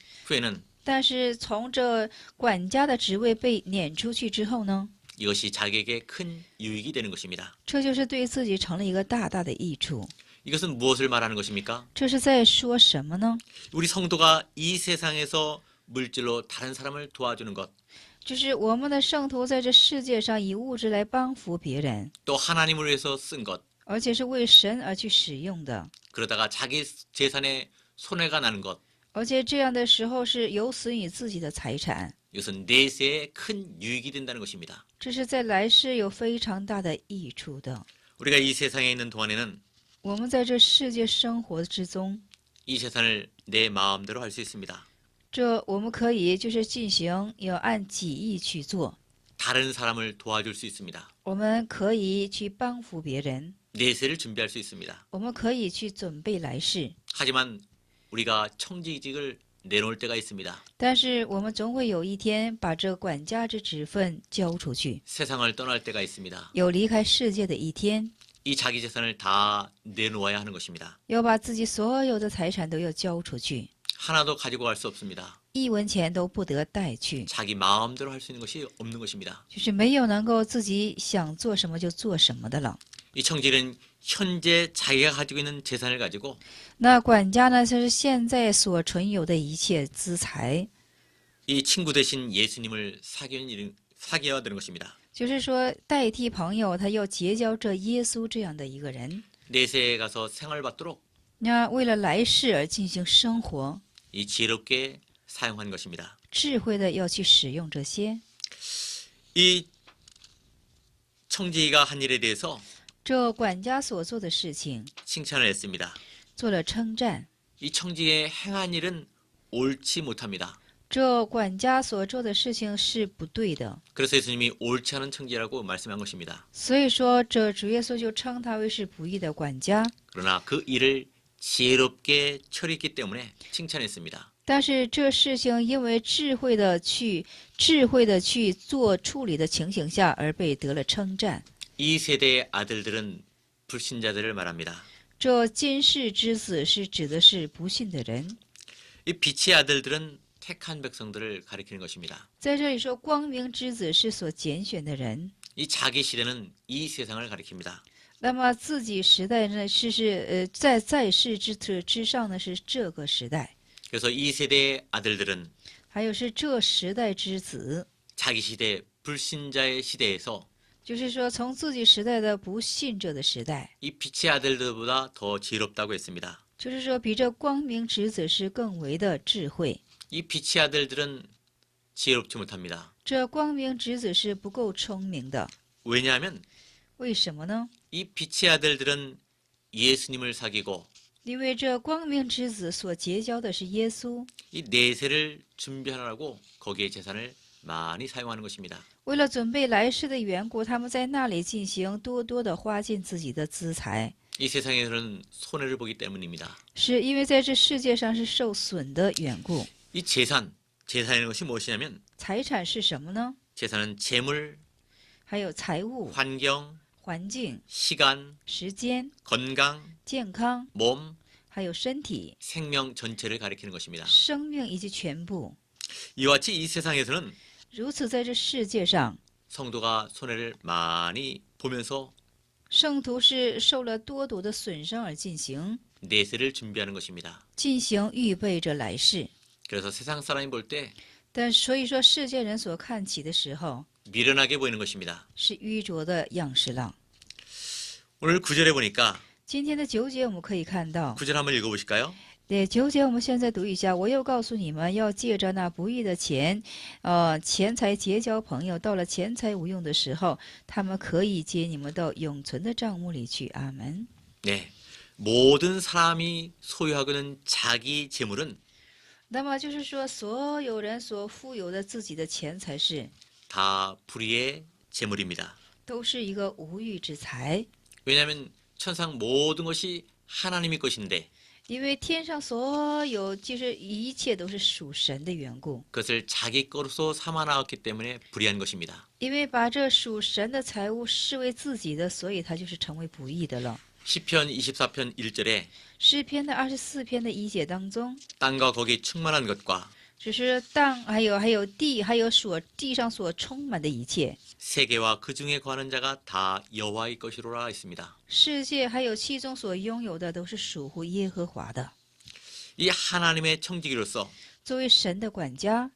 但是从这管家的职位被撵出去之后呢， 이것이 자기에게 큰 유익이 되는 것입니다. 这就是对自己成了一个大大的益处。 이것은 무엇을 말하는 것입니까? 这是在说什么呢？ 우리 성도가 이 세상에서 물질로 다른 사람을 도와주는 것, 就是我们的圣徒在这世界上以物质来帮扶别人， 또 하나님을 위해서 쓴 것, 而且是为神而去使用的。 그러다가 자기 재산에 손해가 나는 것, 而且这样的时候是有损于自己的财产， 이것은 내세에 큰 유익이 된다는 것입니다. 这是在来世有非常大的益处的。 우리가 이 세상에 있는 동안에는 我们在这世界生活之中， 이 재산을 내 마음대로 할 수 있습니다. 这我们可以就是进行要按己意去做， 다른 사람을 도와줄 수 있습니다. 我们可以去帮扶别人， 내세를 준비할 수 있습니다. 我们可以去准备来世。 하지만 우리가 청지직을 내놓을 때가 있습니다. 但是我们总会有一天把这管家之职分交出去， 세상을 떠날 때가 있습니다. 有离开世界的一天， 이 자기 재산을 다 내놓아야 하는 것입니다. 要把自己所有的财产都要交出去， 하나도 가지고 갈 수 없습니다. 一文钱都不得带去， 자기 마음대로 할 수 있는 것이 없는 것입니다. 就是没有能够自己想做什么就做什么的了。 이 청지는 현재 자기가 가지고 있는 재산을 가지고 那管家呢，就是现在所存有的一切资财， 이 친구 대신 예수님을 사귀어야 되는 것입니다. 就是说代替朋友，他要结交这耶稣这样的一个人。 내세에 가서 생활받도록 那为了来世而进行生活， 이 지혜롭게 사용한 것입니다. 智慧的要去使用这些。 이 청지기가 한 일에 대해서 这管家所做的事情 칭찬을 했습니다. 做了称赞， 이 청지기의 행한 일은 옳지 못합니다. 这管家所做的事情是不对的。 그래서 예수님이 옳지 않은 청지라고 말씀한 것입니다. 所以说，这主耶稣就称他为是不义的管家。 그러나 그 일을 지혜롭게 처리했기 때문에 칭찬했습니다. 但是这事情因为智慧的去做处理的情形下，而被得了称赞。 이 세대의 아들들은 불신자들을 말합니다. 这今世之子是指的是不信的人。 이 빛의 아들들은 택한 백성들을 가리키는 것입니다. 在这里说，光明之子是所拣选的人。 이 자기 시대는 이 세상을 가리킵니다. 那么自己时代呢，在世之上呢，是这个时代。 그래서 이 세대의 아들들은 还有是这时代之子， 자기 시대 불신자의 시대에서 就是说从自己时代的不信者的时代， 이 빛의 아들들보다 더 지혜롭다고 했습니다. 就是说比这光明之子是更为的智慧。 이 빛의 아들들은 지혜롭지 못합니다. 这光明之子是不够聪明的， 왜냐하면 为什么呢？ 이 빛의 아들들은 예수님을 사귀고 因为这光明之子所结交的是耶稣， 이 내세를 준비하느라고 거기에 재산을 많이 사용하는 것입니다. 为了准备来世的缘故，他们在那里进行多多的花尽自己的资财， 이 세상에서는 손해를 보기 때문입니다. 是因为在这世界上是受损的缘故。 이 재산이라는 것이 무엇이냐면 财产是什么呢？ 재산은 재물, 还有财物、 환경, 环境、 시간, 时间、 건강, 健康， 몸, 还有身体、 생명 전체를 가리키는 것입니다. 生命以及全部。 이와 같이 이 세상에서는 如此，在这世界上， 성도가 손해를 많이 보면서 圣徒是受了多多的损伤而进行 내세를 준비하는 것입니다. 预备着来世。 그래서 세상 사람이 볼 때 但所以说，世界人所看起的时候 미련하게 보이는 것입니다. 是愚拙的样式了。 오늘 9절에 보니까 今天的9节我们可以看到， 9절 한번 읽어보실까요? 对9节我们现在读一下。我又告诉你们，要借着那不义的钱财结交朋友，到了钱财无用的时候，他们可以接你们到永存的账目里去。阿门。 네, 모든 사람이 소유하고 있는 자기 재물은 那么就是说，所有人所富有的自己的钱财是， 다 불의의 재물입니다. 都是一个无欲之财。 왜냐하면 천상 모든 것이 하나님의 것인데 因为天上所有就是一切都是属神的缘故， 그것을 자기 것으로 삼아 나왔기 때문에 불의한 것입니다. 因为把这属神的财物视为自己的，所以它就是成为不义的了。 시편 24편 1절에 诗篇的24篇的1节当中， 땅과 거기 충만한 것과 只是땅还有地，还有地上所充满的一切， 세계와 그 중에 거하는 자가 다 여호와의 것이로라 했습니다. 世界还有其中所拥有的都是属乎耶和华的。 이 하나님의 청지기로서 作为神的管家，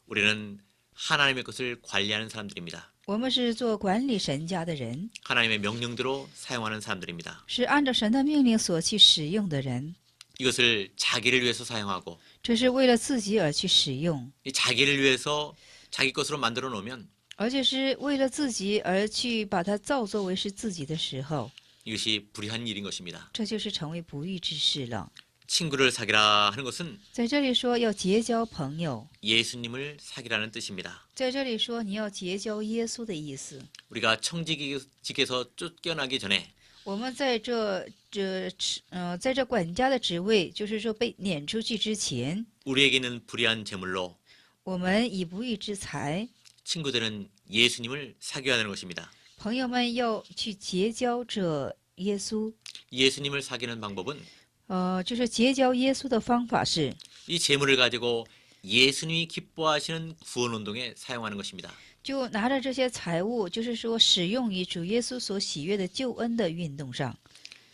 우리는 하나님의 것을 관리하는 사람들입니다. 我们是做管理神家的人， 하나님의 명령대로 사용하는 사람들입니다. 是按照神的命令所去使用的人。 이것을 자기를 위해서 사용하고 这是为了自己而去使用， 이 자기를 위해서 자기 것으로 만들어 놓으면 而且是为了自己而去把它造作为是自己的时候， 이것이 불의한 일인 것입니다. 这就是成为不义之事了。 친구를 사귀라 하는 것은 在这里说要结交朋友， 예수님을 사귀라는 뜻입니다. 在这里说你要结交耶稣的意思。 우리가 청지기에서 쫓겨나기 전에 我们在这管家的职位，就是说被撵出去之前， 우리에게 있는 불의한 재물로 我们以不义之财， 친구들은 예수님을 사귀어야 하는 것입니다. 朋友们要去结交这耶稣。 예수님을 사귀는 방법은 就是结交耶稣的方法是， 이 재물을 가지고 예수님이 기뻐하시는 구원운동에 사용하는 것입니다. 就拿着这些财物，就是说使用于主耶稣所喜悦的救恩的运动上。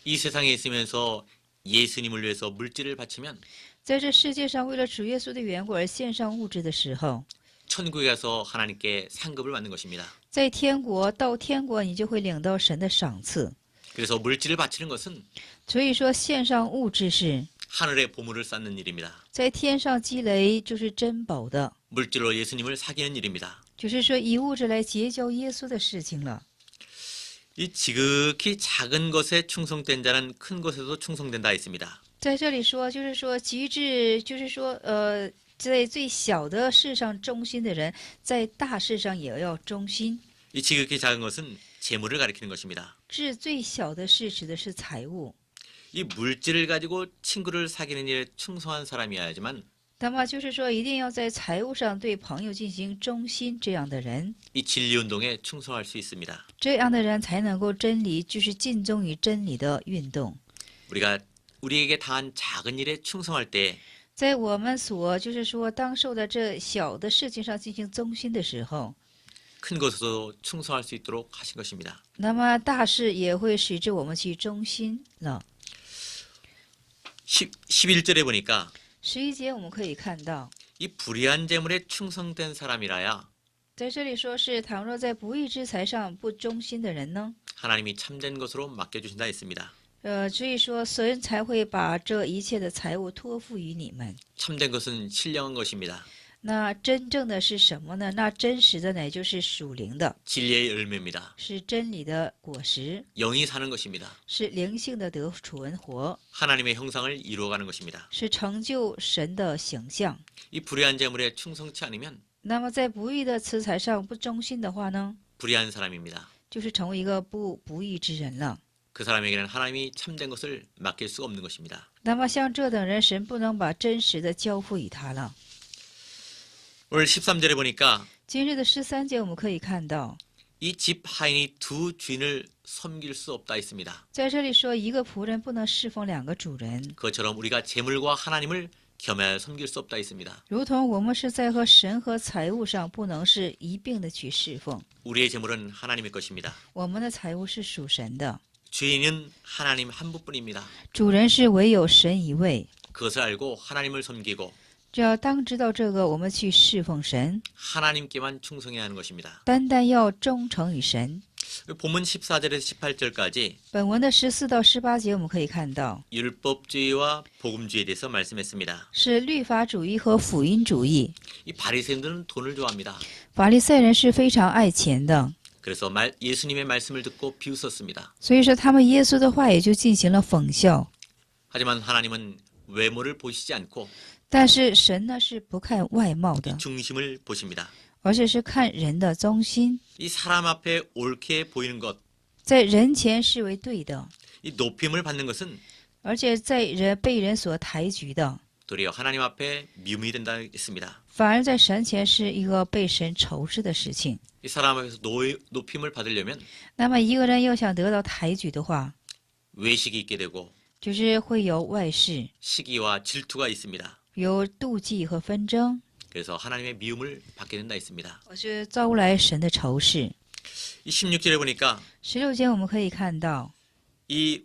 이 세상에 있으면서 예수님을 위해서 물질을 바치면 在这世界上，为了主耶稣的缘故而献上物质的时候， 천국에 가서 하나님께 상급을 받는 것입니다. 在天国到天国，你就会领到神的赏赐。 그래서 물질을 바치는 것은 所以说，献上物质是 하늘의 보물을 쌓는 일입니다. 在天上积累，就是珍宝的， 물질로 예수님을 사귀는 일입니다. 就是说以物质来结交耶稣的事情了。 이 지극히 작은 것에 충성된 자는 큰 것에도 충성된다 했습니다. 在这里说，就是说极致，就是说在最小的事上忠心的人，在大事上也要忠心。 이 지극히 작은 것은 재물을 가리키는 것입니다. 至最小的事指的是财物。 이 물질을 가지고 친구를 사귀는 일에 충성한 사람이어야지만 那么就是说，一定要在财务上对朋友进行忠心，这样的人， 이 진리 운동에 충성할 수 있습니다. 这样的人才能够真理，就是尽忠于真理的运动。 우리에게 당한 작은 일에 충성할 때 在我们所就是说当受的这小的事情上进行忠心的时候， 큰 것에도 충성할 수 있도록 하신 것입니다. 那么大事也会使之我们去忠心了。 11절에 보니까 11节我们可以看到， 이 불의한 재물에 충성된 사람이라야 在这里说是，倘若在不义之财上不忠心的人呢， 하나님이 참된 것으로 맡겨주신다 했습니다. 所以说神才会把这一切的财物托付于你们。 참된 것은 신령한 것입니다. 那真正的是什么呢？那真实的乃就是属灵的， 진리의 열매입니다. 是真理的果实， 영이 사는 것입니다. 是灵性的得存活， 하나님의 형상을 이루어가는 것입니다. 是成就神的形象。 이 불의한 재물에 충성치 않으면 那么在不义的辞财上不忠心的话呢， 불의한 사람입니다. 就是成为一个不义之人了。 그 사람에게는 하나님이 참된 것을 맡길 수가 없는 것입니다. 那么像这等人，神不能把真实的交付于他了。 오늘 13절에 보니까 今日的13节我们可以看到， 이 집 하인이 두 주인을 섬길 수 없다 했습니다. 在这里说一个仆人不能侍奉两个主人， 그것처럼 우리가 재물과 하나님을 겸하여 섬길 수 없다 했습니다. 如同我们是在和神和财物上不能是一并的去侍奉。 우리의 재물은 하나님의 것입니다. 我们的财物是属神的， 주인은 하나님 한 분뿐입니다. 主人是唯有神一位。 그것을 알고 하나님을 섬기고 只要当知道这个，我们去侍奉神， 하나님께만 충성해야 하는 것입니다. 单单要忠诚于神。 본문 14절에서 18절까지 本文的14到18节我们可以看到， 율법주의와 복음주의에 대해서 말씀했습니다. 是律法主义和福音主义。 이 바리새인들은 돈을 좋아합니다. 法利赛人是非常爱钱的， 그래서 예수님의 말씀을 듣고 비웃었습니다. 所以说他们耶稣的话也就进行了讽笑。 하지만 하나님은 외모를 보시지 않고 但是神呢是不看外貌的， 중심을 보십니다. 而且是看人的忠心， 이 사람 앞에 옳게 보이는 것, 在人前视为对的， 이 높임을 받는 것은 而且在人被人所抬举的， 도리어 하나님 앞에 미움이 된다 했습니다. 反而在神前是一个被神仇视的事情。 이 사람 앞에서 높임을 받으려면 那么一个人要想得到抬举的话， 외식이 있게 되고 就是会有外事， 시기와 질투가 있습니다. 有妒忌和纷争， 그래서 하나님의 미움을 받게 된다 했습니다. 我是招来神的仇视。 이 16절에 보니까 16节我们可以看到， 이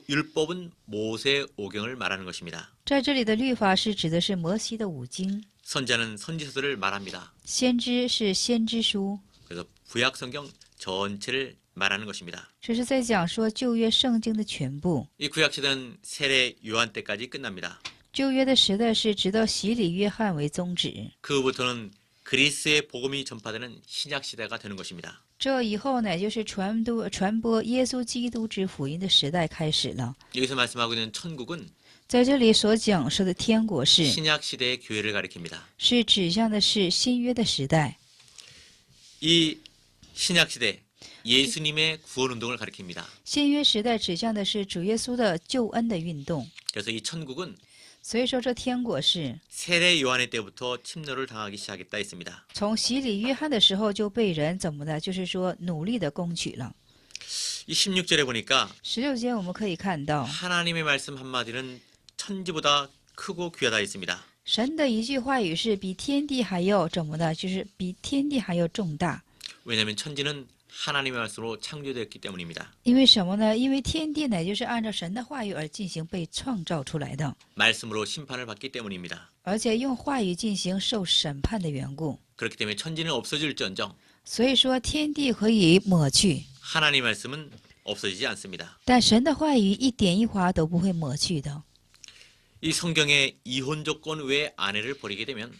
율법은 모세 오경을 말하는 것입니다. 在这里的律法是指的是摩西的五经， 선자는 선지서들을 말합니다. 先知是先知书， 그래서 구약 성경 전체를 말하는 것입니다. 这是在讲说旧约圣经的全部。 이 구약 시대는 세례 요한 때까지 끝납니다. 旧约的时代是直到洗礼约翰为宗旨， 그 후부터는 그리스의 복음이 전파되는 신약 시대가 되는 것입니다. 这以后乃就是传播耶稣基督之福音的时代开始了。 여기서 말씀하고 있는 천국은 在这里所讲述的天国是 신약 시대의 교회를 가리킵니다. 是指向的是新约的时代。 이 신약 시대 예수님의 구원 운동을 가리킵니다. 新约时代指向的是主耶稣的救恩的运动。 그래서 이 천국은 所以说这天国是 세례 요한의 때부터 침노를 당하기 시작했다 했습니다. 从洗礼约翰的时候就被人怎么的，就是说努力的攻取了。 이 16절에 보니까 16节我们可以看到， 하나님의 말씀 한마디는 천지보다 크고 귀하다 했습니다. 神的一句话语是比天地还要怎么的，就是比天地还要重大。 왜냐하면 천지는 하나님의 말씀으로 창조되었기 때문입니다. 因为什么呢？因为天地乃就是按照神的话语而进行被创造出来的， 말씀으로 심판을 받기 때문입니다. 而且用话语进行受审判的缘故。 그렇기 때문에 천지는 없어질지언정 所以说天地可以抹去， 하나님의 말씀은 없어지지 않습니다. 但神的话语一点一划都不会抹去的。 이 성경의 이혼 조건 외에 아내를 버리게 되면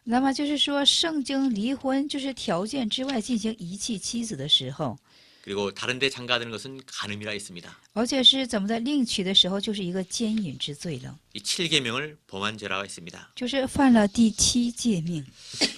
那么就是说，圣经离婚就是条件之外进行遗弃妻子的时候， 그리고 다른 데 장가드는 것은 간음이라 있습니다. 而且是怎么在另娶的时候就是一个奸淫之罪了， 이 7계명을 범한 죄라고 했습니다. 就是犯了第7诫命。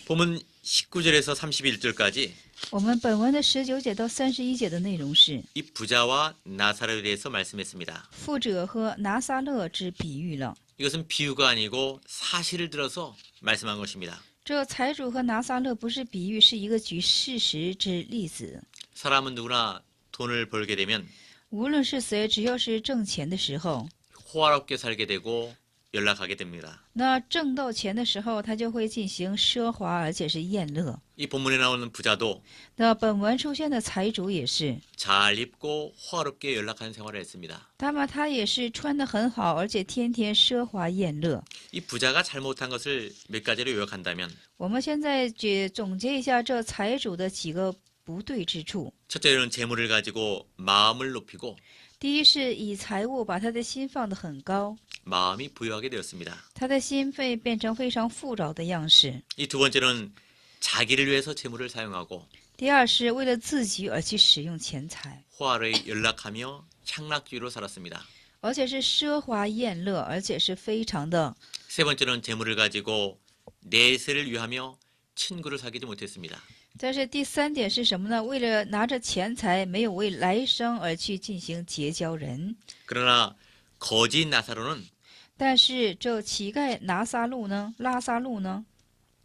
본문 19절에서 31절까지 我们本文的19节到31节的内容是 이 부자와 나사로에 대해서 말씀했습니다. 富者和拿撒勒之比喻了。 이것은 비유가 아니고 사실을 들어서 말씀한 것입니다. 这财主和拿撒勒不是比喻，是一个举事实之例子。 사람은 누구나 돈을 벌게 되면 无论是谁，只要是挣钱的时候， 호화롭게 살게 되고 연락하게 됩니다. 那挣到钱的时候，他就会进行奢华，而且是宴乐。 이 본문에 나오는 부자도 那本文出现的财主也是， 잘 입고 호화롭게 연락하는 생활을 했습니다. 那么他也是穿得很好，而且天天奢华宴乐。 이 부자가 잘못한 것을 몇 가지로 요약한다면 我们现在总结一下这财主的几个不对之处。 첫째는 재물을 가지고 마음을 높이고 第一是以财物把他的心放得很高， 마음이 부유하게 되었습니다. 他的心肺变成非常富饶的样式。 이 두 번째는 자기를 위해서 재물을 사용하고 第二是为了自己而去使用钱财， 호화를 연락하며 향락주의로 살았습니다. 而且是奢华宴乐，而且是非常的。 세 번째는 재물을 가지고 내세를 위하며 친구를 사귀지 못했습니다. 但是第三点是什么呢？为了拿着钱财，没有为来生而去进行结交人。 그러나 거짓 나사로는 但是这乞丐拿撒路呢，拉撒路呢，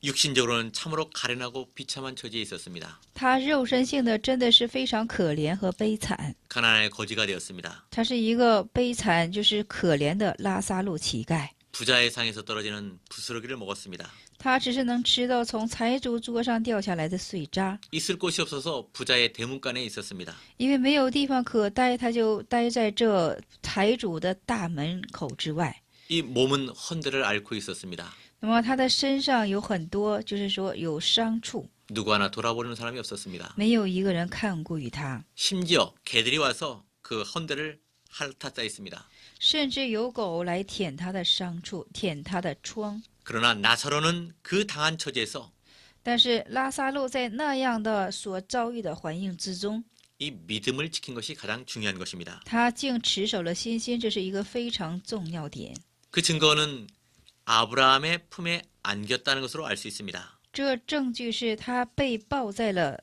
육신적으로는 참으로 가련하고 비참한 처지에 있었습니다. 他肉身性的真的是非常可怜和悲惨， 가난의 거지가 되었습니다. 他是一个悲惨就是可怜的拉撒路乞丐。 부자의 상에서 떨어지는 부스러기를 먹었습니다. 他只是能吃到从财主桌上掉下来的碎渣， 있을 곳이 없어서 부자의 대문간에 있었습니다. 因为没有地方可待，他就待在这财主的大门口之外。 이 몸은 헌데를 앓고 있었습니다. 那么他的身上有很多，就是说有伤处， 누구 하나 돌아보는 사람이 없었습니다. 没有一个人看顾于他， 심지어 개들이 와서 그 헌데를 핥아싸 있습니다. 甚至有狗来舔他的伤处，舔他的疮。 그러나 나사로는 그 당한 처지에서 但是拉撒路在那样的所遭遇的环境之中， 이 믿음을 지킨 것이 가장 중요한 것입니다. 他竟持守了信心，这是一个非常重要点。 그 증거는 아브라함의 품에 안겼다는 것으로 알 수 있습니다. 这证据是他被抱在了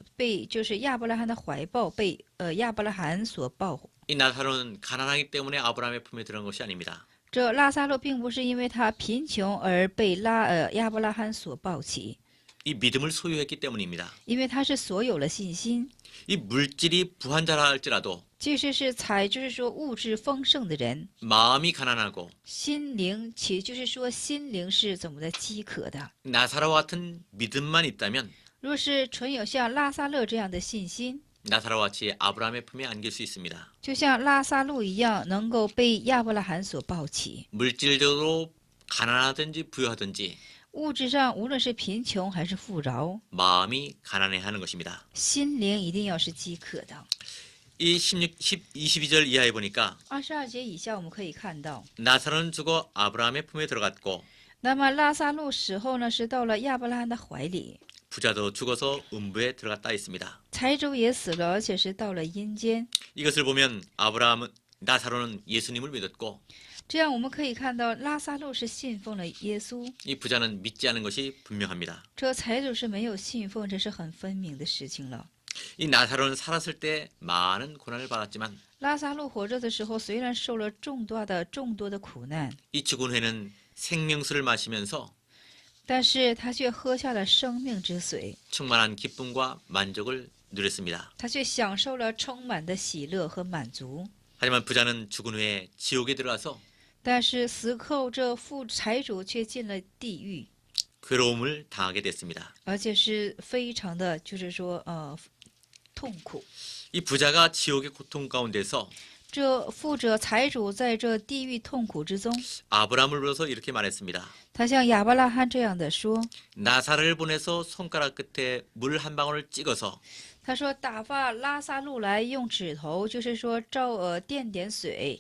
就是亚伯拉罕的怀抱，被亚伯拉罕所抱。 이 나사로는 가난하기 때문에 아브라함의 품에 들어간 것이 아닙니다. 这拉撒路并不是因为他贫穷而被亚伯拉罕所抱起， 이 믿음을 소유했기 때문입니다. 因为他是所有了信心。 이 물질이 부한자라 할지라도 即使是就是说物质丰盛的人， 마음이 가난하고 心灵就是说心灵是怎么的饥渴的。 나사로와 같은 믿음만 있다면 若是纯有像拉撒勒这样的信心， 나사로와 같이 아브라함의 품에 안길 수 있습니다. 就像拉撒路一样，能够被亚伯拉罕所抱起。 물질적으로 가난하든지 부유하든지 物质上无论是贫穷还是富饶， 마음이 가난해하는 것입니다. 心灵一定要是饥渴的。 이 22절 이하에 보니까 22节以下我们可以看到， 나사로는 죽어 아브라함의 품에 들어갔고 那么拉撒路死后呢，是到了亚伯拉罕的怀里， 부자도 죽어서 음부에 들어갔다 있습니다. 财主也死了，而且是到了阴间。 이것을 보면 나사로는 예수님을 믿었고 这样我们可以看到，拉撒路是信奉了耶稣， 이 부자는 믿지 않은 것이 분명합니다. 这财主是没有信奉，这是很分明的事情了。 이 나사로는 살았을 때 많은 고난을 받았지만 拉撒路活着的时候，虽然受了众多的苦难， 이 죽은 후에는 생명수를 마시면서 但是他却喝下了生命之水， 충만한 기쁨과 만족을 누렸습니다. 他却享受了充满的喜乐和满足。 하지만 부자는 죽은 후에 지옥에 들어가서 但是死后，这财主却进了地狱， 괴로움을 당하게 됐습니다. 而且是非常的，就是说痛苦。 이 부자가 지옥의 고통 가운데서 这富者财主在这地狱痛苦之中， 아브라함을 불러서 이렇게 말했습니다. 他像亚伯拉罕这样的说， 나사를 보내서 손가락 끝에 물 한 방울을 찍어서 他说打发拉撒路来，用指头，就是说垫点水，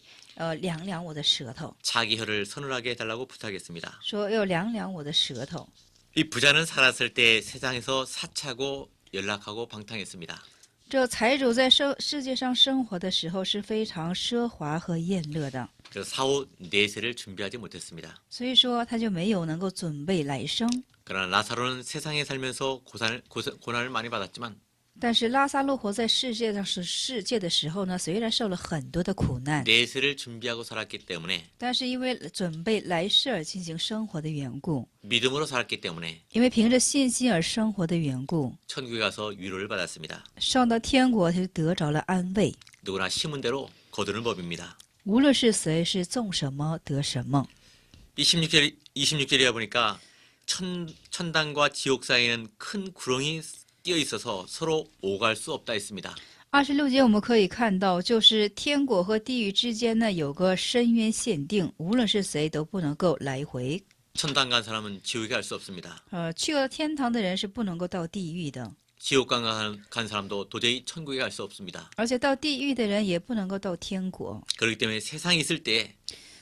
量量我的舌头， 자기 혀를 서늘하게 해달라고 부탁했습니다. 说要量量我的舌头。 이 부자는 살았을 때 세상에서 사차고 연락하고 방탕했습니다. 这财主在世界上生活的时候是非常奢华和宴乐的， 그래서 사후 내세를 준비하지 못했습니다. 所以说他就没有能够准备来生。 그러나 라사로는 세상에 살면서 고난을 많이 받았지만 但是拉萨路活在世界的时候呢，虽然受了很多的苦难， 내세를 준비하고 살았기 때문에 但是因为准备来世而进行生活的缘故， 믿음으로 살았기 때문에 因为凭着信心而生活的缘故， 천국에 가서 위로를 받았습니다. 上到天国就得着了安慰。 누구나 심은 대로 거두는 법입니다. 无论是谁，是种什么得什么。 26절이야 보니까 천당과 지옥 사이에는 큰 구렁이 띄어 있어서 서로 오갈 수 없다 했습니다. 26节我们可以看到，就是天国和地狱之间呢有个深渊限定，无论是谁都不能够来回。 천당 간 사람은 지옥에 갈 수 없습니다. 去了天堂的人是不能够到地狱的， 지옥 간 사람도 도저히 천국에 갈 수 없습니다. 而且到地狱的人也不能够到天国。 그렇기 때문에 세상에 있을 때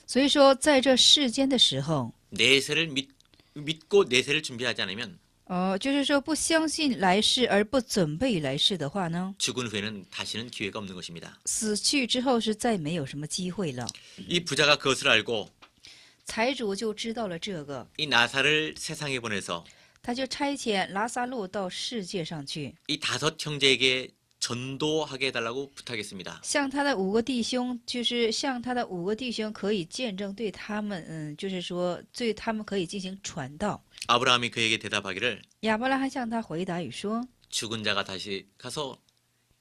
所以说，在这世间的时候， 내세를 믿고 내세를 준비하지 않으면 就是说不相信来世而不准备来世的话呢， 죽은 후에는 다시는 기회가 없는 것입니다. 死去之后是再没有什么机会了。 이 부자가 그것을 알고 财主就知道了这个， 이 나사를 세상에 보내서 他就差遣拉萨路到世界上去， 이 5 형제에게 전도하게 해달라고 부탁했습니다. 向他的5个弟兄，就是向他的5个弟兄可以见证对他们，就是说对他们可以进行传道。 아브라함이 그에게 대답하기를 亚伯拉罕向他回答语说， 죽은 자가 다시 가서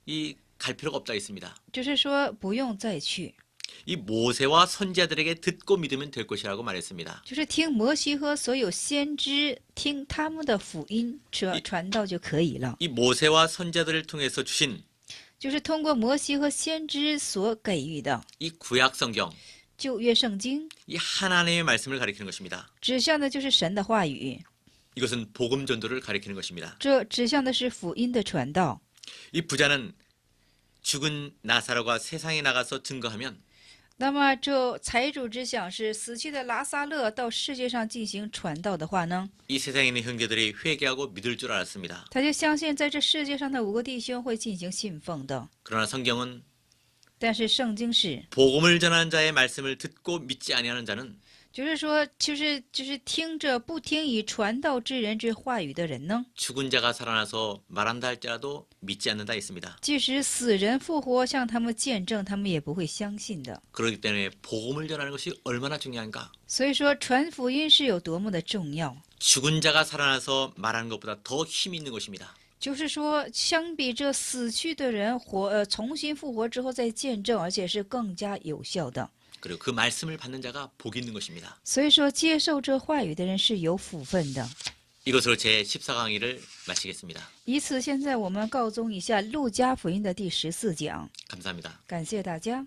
이 갈 필요가 없다 했습니다. 就是说不用再去， 이 모세와 선지자들에게 듣고 믿으면 될 것이라고 말했습니다. 就是听摩西和所有先知听他们的福音传道就可以了。 이 모세와 선지자들을 통해서 주신 就是通过摩西和先知所给予的 이 구약 성경, 旧约圣经， 이 하나님의 말씀을 가리키는 것입니다. 指向的就是神的话语， 이것은 복음 전도를 가리키는 것입니다. 这指向的是福音的传道。 이 부자는 죽은 나사로가 세상에 나가서 증거하면 那么这财主之想是死去的拉萨勒到世界上进行传道的话呢， 이 세상에 있는 형제들이 회개하고 믿을 줄 알았습니다. 他就相信在这世界上的5个弟兄会进行信奉的。 그러나 성경은 但是圣经是， 복음을 전하는 자의 말씀을 듣고 믿지 아니하는 자는 就是说，就是听着不听以传道之人之话语的人呢， 죽은 자가 살아나서 말한다 할지라도 믿지 않는다 했습니다. 即使死人复活向他们见证，他们也不会相信的。 그렇기 때문에 복음을 전하는 것이 얼마나 중요한가? 所以说，传福音是有多么的重要。 죽은 자가 살아나서 말하는 것보다 더 힘이 있는 것입니다. 就是说，相比这死去的人重新复活之后再见证，而且是更加有效的。 그리고 그 말씀을 받는 자가 복이 있는 것입니다. 所以说，接受这话语的人是有福分的。 이것으로 제 14강의를 마치겠습니다. 以此，现在我们告终一下路加福音的第14讲。 감사합니다. 感谢大家。